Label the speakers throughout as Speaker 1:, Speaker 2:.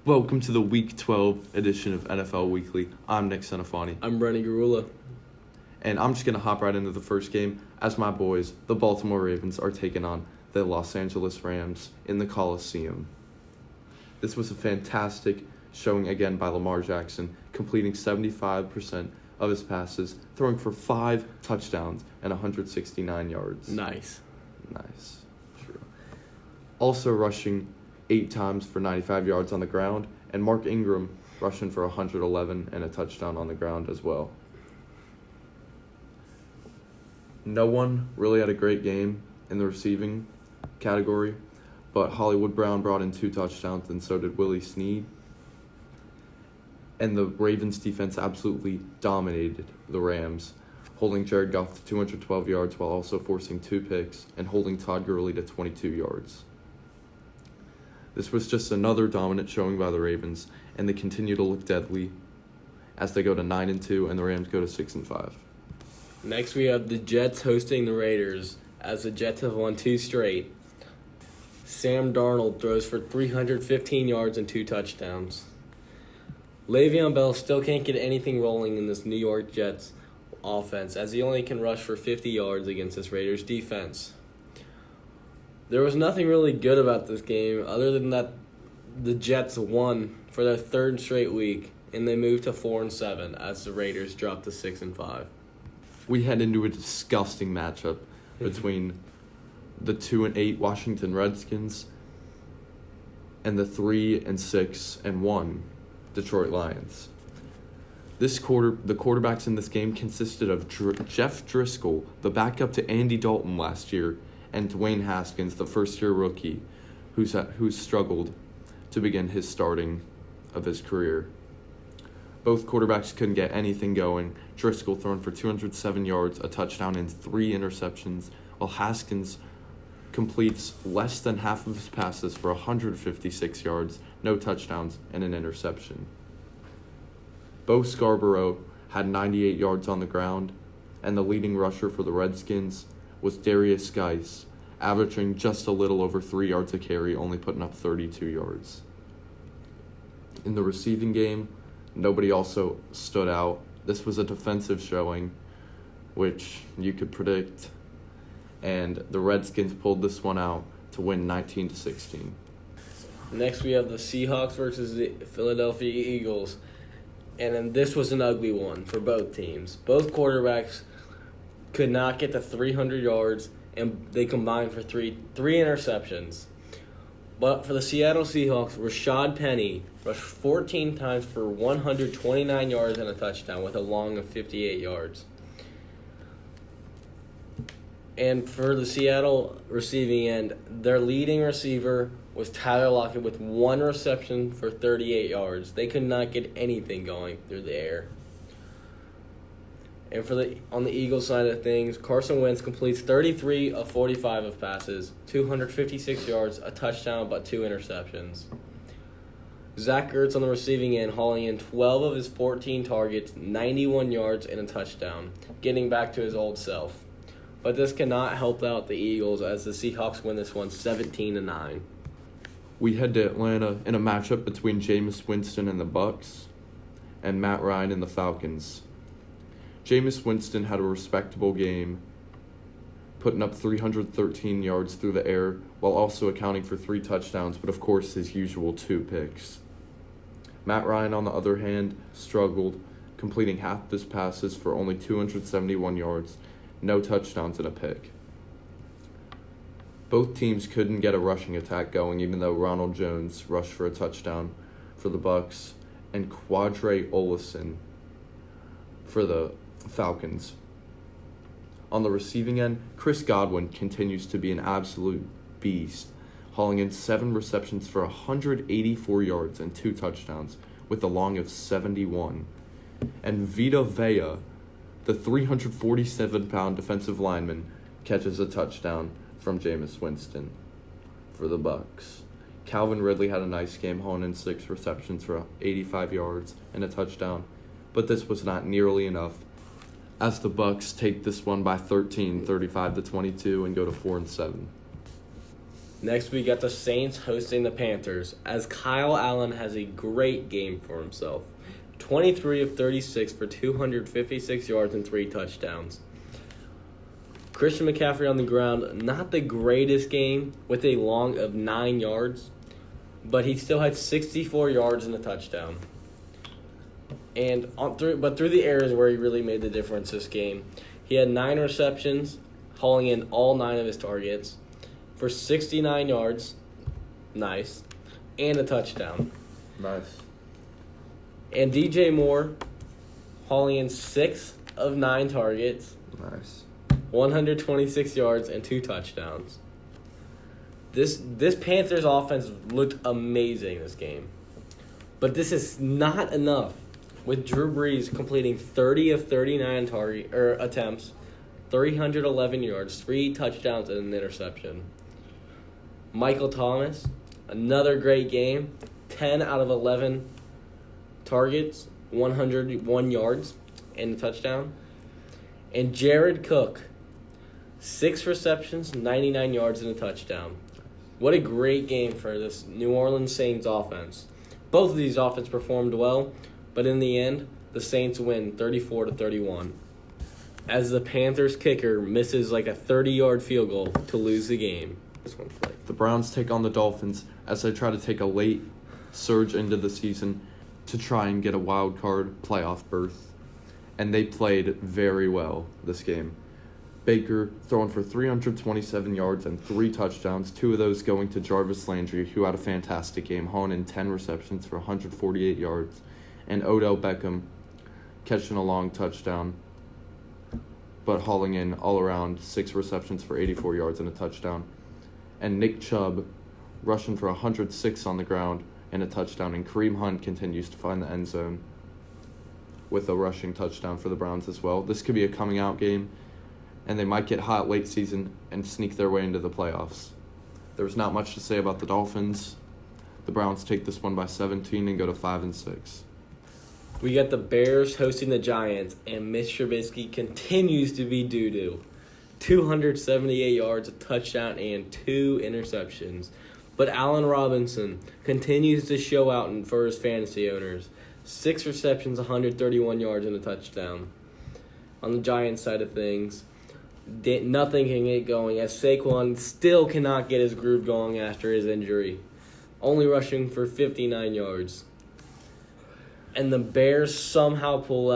Speaker 1: Welcome to the Week 12 edition of NFL Weekly. I'm Nick Senafani.
Speaker 2: I'm Brenden Garula.
Speaker 1: And I'm just going to hop right into the first game as my boys, the Baltimore Ravens, are taking on the Los Angeles Rams in the Coliseum. This was a fantastic showing again by Lamar Jackson, completing 75% of his passes, throwing for 5 touchdowns and 169 yards.
Speaker 2: Nice.
Speaker 1: True. Also rushing 8 times for 95 yards on the ground, and Mark Ingram rushing for 111 and a touchdown on the ground as well. No one really had a great game in the receiving category, but Hollywood Brown brought in 2 touchdowns, and so did Willie Snead. And the Ravens defense absolutely dominated the Rams, holding Jared Goff to 212 yards while also forcing 2 picks and holding Todd Gurley to 22 yards. This was just another dominant showing by the Ravens, and they continue to look deadly as they go to 9-2 and the Rams go to 6-5.
Speaker 2: Next, we have the Jets hosting the Raiders, as the Jets have won 2 straight. Sam Darnold throws for 315 yards and 2 touchdowns. Le'Veon Bell still can't get anything rolling in this New York Jets offense, as he only can rush for 50 yards against this Raiders defense. There was nothing really good about this game other than that the Jets won for their 3rd straight week, and they moved to 4-7 as the Raiders dropped to 6-5.
Speaker 1: We head into a disgusting matchup between the 2-8 Washington Redskins and the 3-6-1 Detroit Lions. The quarterbacks in this game consisted of Jeff Driscoll, the backup to Andy Dalton last year, and Dwayne Haskins, the first-year rookie, who's struggled to begin his starting of his career. Both quarterbacks couldn't get anything going. Driscoll throwing for 207 yards, a touchdown, and 3 interceptions, while Haskins completes less than half of his passes for 156 yards, no touchdowns, and an interception. Bo Scarborough had 98 yards on the ground, and the leading rusher for the Redskins was Darius Geis, averaging just a little over 3 yards a carry, only putting up 32 yards. In the receiving game, nobody also stood out. This was a defensive showing, which you could predict, and the Redskins pulled this one out to win 19-16.
Speaker 2: Next, we have the Seahawks versus the Philadelphia Eagles, and then this was an ugly one for both teams. Both quarterbacks could not get to 300 yards, and they combined for three interceptions. But for the Seattle Seahawks, Rashad Penny rushed 14 times for 129 yards and a touchdown with a long of 58 yards. And for the Seattle receiving end, their leading receiver was Tyler Lockett with 1 reception for 38 yards. They could not get anything going through the air. And on the Eagles side of things, Carson Wentz completes 33 of 45 of passes, 256 yards, a touchdown, but 2 interceptions. Zach Ertz on the receiving end, hauling in 12 of his 14 targets, 91 yards, and a touchdown, getting back to his old self. But this cannot help out the Eagles as the Seahawks win this one 17-9.
Speaker 1: We head to Atlanta in a matchup between Jameis Winston and the Bucs and Matt Ryan and the Falcons. Jameis Winston had a respectable game, putting up 313 yards through the air while also accounting for 3 touchdowns, but of course his usual 2 picks. Matt Ryan, on the other hand, struggled, completing half of his passes for only 271 yards, no touchdowns, and a pick. Both teams couldn't get a rushing attack going, even though Ronald Jones rushed for a touchdown for the Bucs and Quadre Olison for the Falcons. On the receiving end, Chris Godwin continues to be an absolute beast, hauling in 7 receptions for 184 yards and 2 touchdowns with a long of 71. And Vita Vea, the 347-pound defensive lineman, catches a touchdown from Jameis Winston for the Bucs. Calvin Ridley had a nice game, hauling in 6 receptions for 85 yards and a touchdown, but this was not nearly enough as the Bucs take this one by 13, 35-22, and go to 4-7.
Speaker 2: Next, we got the Saints hosting the Panthers, as Kyle Allen has a great game for himself. 23 of 36 for 256 yards and 3 touchdowns. Christian McCaffrey on the ground, not the greatest game with a long of 9 yards, but he still had 64 yards and a touchdown. But through the air is where he really made the difference this game. He had 9 receptions, hauling in all 9 of his targets for 69 yards, nice, and a touchdown.
Speaker 1: Nice.
Speaker 2: And DJ Moore hauling in 6 of 9 targets,
Speaker 1: Nice.
Speaker 2: 126 yards, and 2 touchdowns. This Panthers offense looked amazing this game. But this is not enough, with Drew Brees completing 30 of 39 attempts, 311 yards, 3 touchdowns, and an interception. Michael Thomas, another great game, 10 out of 11 targets, 101 yards, and a touchdown. And Jared Cook, 6 receptions, 99 yards, and a touchdown. What a great game for this New Orleans Saints offense. Both of these offenses performed well, but in the end, the Saints win 34-31. As the Panthers kicker misses like a 30-yard field goal to lose the game. This one flicked.
Speaker 1: The Browns take on the Dolphins as they try to take a late surge into the season to try and get a wild card playoff berth. And they played very well this game. Baker throwing for 327 yards and 3 touchdowns, 2 of those going to Jarvis Landry, who had a fantastic game, hauling in 10 receptions for 148 yards, and Odell Beckham catching a long touchdown, but hauling in all around 6 receptions for 84 yards and a touchdown. And Nick Chubb rushing for 106 on the ground and a touchdown, and Kareem Hunt continues to find the end zone with a rushing touchdown for the Browns as well. This could be a coming out game, and they might get hot late season and sneak their way into the playoffs. There's not much to say about the Dolphins. The Browns take this one by 17 and go to 5-6.
Speaker 2: We got the Bears hosting the Giants, and Mitch Trubisky continues to be doo-doo. 278 yards, a touchdown, and 2 interceptions. But Allen Robinson continues to show out for his fantasy owners. 6 receptions, 131 yards, and a touchdown. On the Giants side of things, nothing can get going, as Saquon still cannot get his groove going after his injury, only rushing for 59 yards. And the Bears somehow pull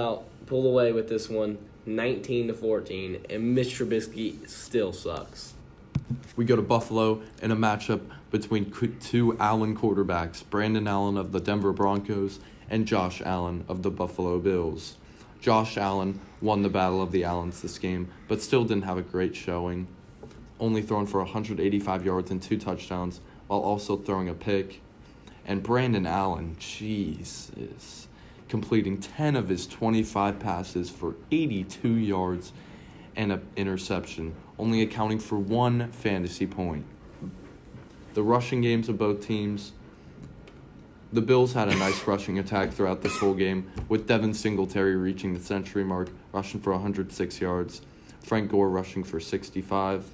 Speaker 2: away with this one, 19-14, and Mitch Trubisky still sucks.
Speaker 1: We go to Buffalo in a matchup between 2 Allen quarterbacks, Brenden Allen of the Denver Broncos and Josh Allen of the Buffalo Bills. Josh Allen won the battle of the Allens this game, but still didn't have a great showing, only throwing for 185 yards and 2 touchdowns, while also throwing a pick. And Brenden Allen, is completing 10 of his 25 passes for 82 yards and an interception, only accounting for 1 fantasy point. The rushing games of both teams, the Bills had a nice rushing attack throughout this whole game, with Devin Singletary reaching the century mark, rushing for 106 yards, Frank Gore rushing for 65,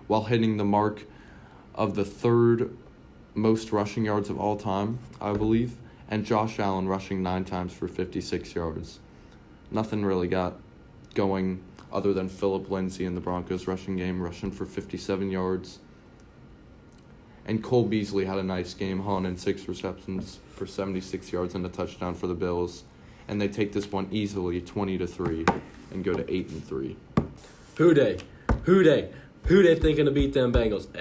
Speaker 1: while hitting the mark of the 3rd most rushing yards of all time, I believe, and Josh Allen rushing 9 times for 56 yards. Nothing really got going other than Phillip Lindsay in the Broncos rushing game, rushing for 57 yards. And Cole Beasley had a nice game, hauling in 6 receptions for 76 yards and a touchdown for the Bills. And they take this one easily, 20-3, and go to 8-3.
Speaker 2: Who they thinking to beat them Bengals?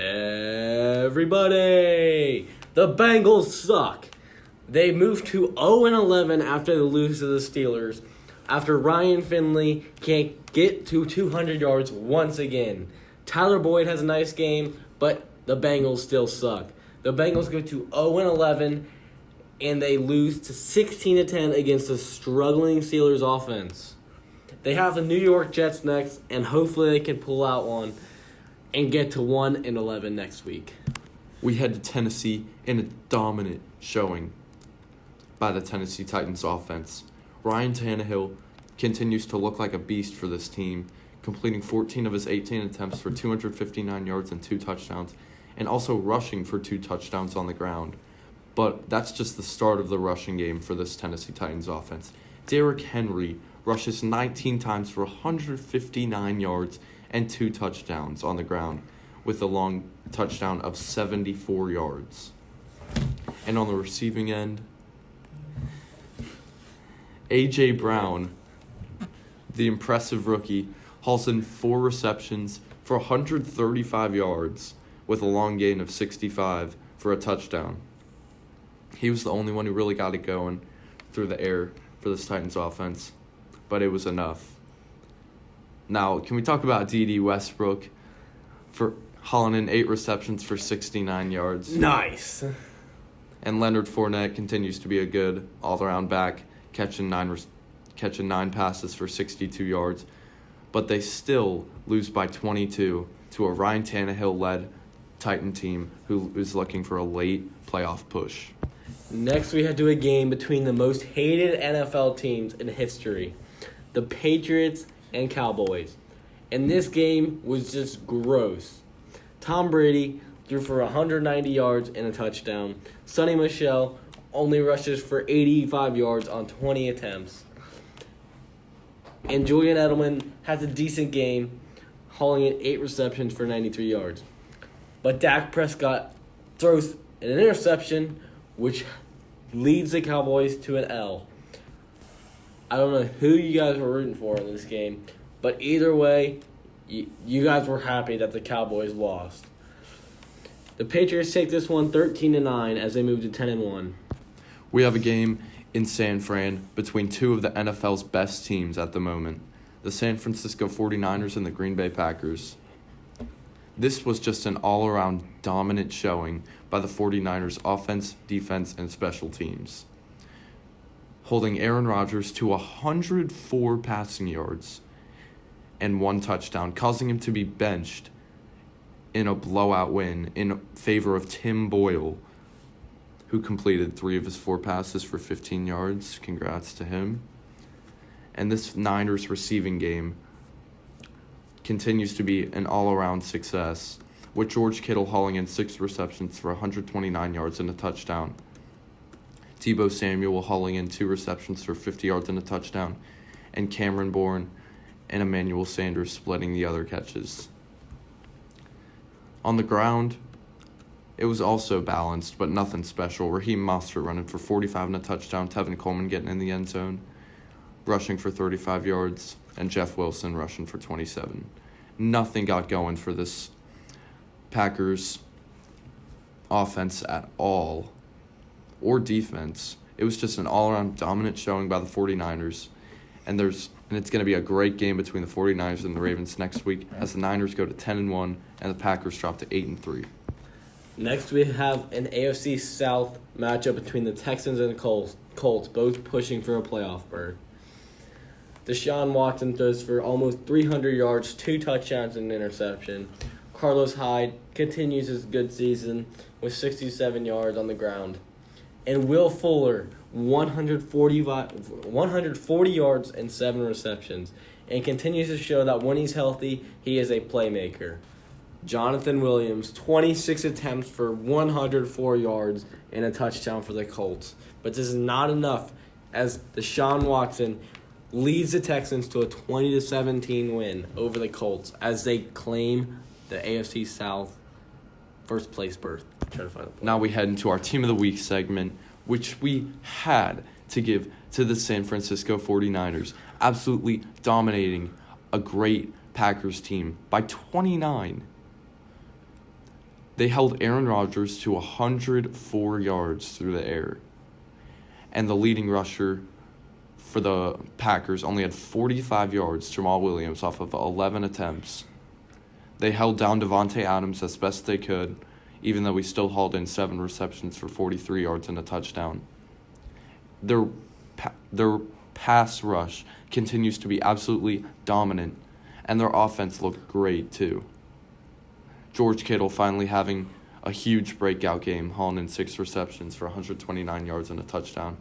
Speaker 2: Everybody! The Bengals suck. They moved to 0-11 after they lose to the Steelers, after Ryan Finley can't get to 200 yards once again. Tyler Boyd has a nice game, but the Bengals still suck. The Bengals go to 0-11, and they lose to 16-10 against the struggling Steelers offense. They have the New York Jets next, and hopefully they can pull out one and get to 1-11 next week.
Speaker 1: We head to Tennessee in a dominant showing by the Tennessee Titans offense. Ryan Tannehill continues to look like a beast for this team, completing 14 of his 18 attempts for 259 yards and 2 touchdowns, and also rushing for 2 touchdowns on the ground. But that's just the start of the rushing game for this Tennessee Titans offense. Derrick Henry rushes 19 times for 159 yards and 2 touchdowns on the ground, with a long touchdown of 74 yards. And on the receiving end, A.J. Brown, the impressive rookie, hauls in 4 receptions for 135 yards with a long gain of 65 for a touchdown. He was the only one who really got it going through the air for this Titans offense, but it was enough. Now, can we talk about D.D. Westbrook for hauling in 8 receptions for 69 yards?
Speaker 2: Nice.
Speaker 1: And Leonard Fournette continues to be a good all-around back, catching 9 passes for 62 yards. But they still lose by 22 to a Ryan Tannehill-led Titan team who is looking for a late playoff push.
Speaker 2: Next, we head to a game between the most hated NFL teams in history, the Patriots and Cowboys. And this game was just gross. Tom Brady threw for 190 yards and a touchdown. Sonny Michel only rushes for 85 yards on 20 attempts. And Julian Edelman has a decent game, hauling in 8 receptions for 93 yards. But Dak Prescott throws an interception, which leads the Cowboys to an L. I don't know who you guys were rooting for in this game, but either way, you guys were happy that the Cowboys lost. The Patriots take this one 13-9 as they move to 10-1.
Speaker 1: We have a game in San Fran between 2 of the NFL's best teams at the moment, the San Francisco 49ers and the Green Bay Packers. This was just an all-around dominant showing by the 49ers offense, defense, and special teams, holding Aaron Rodgers to 104 passing yards and 1 touchdown, causing him to be benched in a blowout win in favor of Tim Boyle, who completed 3 of his 4 passes for 15 yards. Congrats to him. And this Niners receiving game continues to be an all-around success, with George Kittle hauling in 6 receptions for 129 yards and a touchdown. Tebow Samuel hauling in 2 receptions for 50 yards and a touchdown, and Cameron Bourne and Emmanuel Sanders splitting the other catches. On the ground, it was also balanced, but nothing special. Raheem Mostert running for 45 and a touchdown, Tevin Coleman getting in the end zone, rushing for 35 yards, and Jeff Wilson rushing for 27. Nothing got going for this Packers offense at all, or defense. It was just an all-around dominant showing by the 49ers, and it's going to be a great game between the 49ers and the Ravens next week as the Niners go to 10-1 and the Packers drop to 8-3.
Speaker 2: Next, we have an AFC South matchup between the Texans and the Colts, both pushing for a playoff berth. Deshaun Watson throws for almost 300 yards, 2 touchdowns, and an interception. Carlos Hyde continues his good season with 67 yards on the ground. And Will Fuller, 140 yards and 7 receptions, and continues to show that when he's healthy, he is a playmaker. Jonathan Williams, 26 attempts for 104 yards and a touchdown for the Colts. But this is not enough as Deshaun Watson leads the Texans to a 20-17 win over the Colts as they claim the AFC South first place berth.
Speaker 1: Now we head into our Team of the Week segment, which we had to give to the San Francisco 49ers, absolutely dominating a great Packers team by 29. They held Aaron Rodgers to 104 yards through the air, and the leading rusher for the Packers only had 45 yards, Jamal Williams, off of 11 attempts. They held down Devontae Adams as best they could, even though he still hauled in 7 receptions for 43 yards and a touchdown. Their pass rush continues to be absolutely dominant, and their offense looked great too. George Kittle finally having a huge breakout game, hauling in 6 receptions for 129 yards and a touchdown,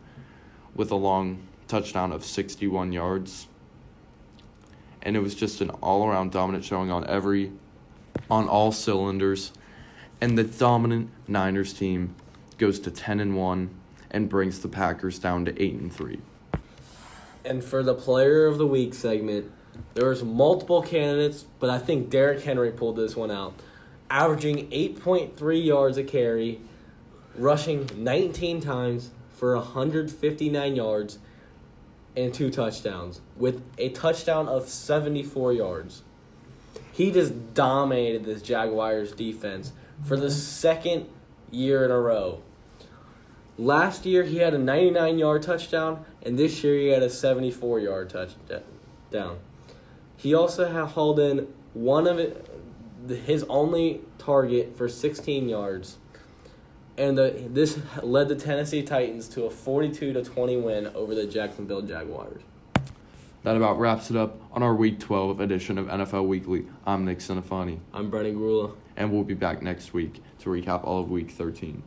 Speaker 1: with a long touchdown of 61 yards. And it was just an all-around dominant showing on all cylinders. And the dominant Niners team goes to 10-1 and brings the Packers down to 8-3.
Speaker 2: And for the Player of the Week segment, there was multiple candidates, but I think Derrick Henry pulled this one out. Averaging 8.3 yards a carry, rushing 19 times for 159 yards and 2 touchdowns, with a touchdown of 74 yards. He just dominated this Jaguars defense for the second year in a row. Last year, he had a 99-yard touchdown, and this year he had a 74-yard touchdown. He also hauled in his only target for 16 yards, and this led the Tennessee Titans to a 42-20 win over the Jacksonville Jaguars.
Speaker 1: That about wraps it up on our Week 12 edition of NFL Weekly. I'm Nick Sinafani.
Speaker 2: I'm Brenden Grula.
Speaker 1: And we'll be back next week to recap all of Week 13.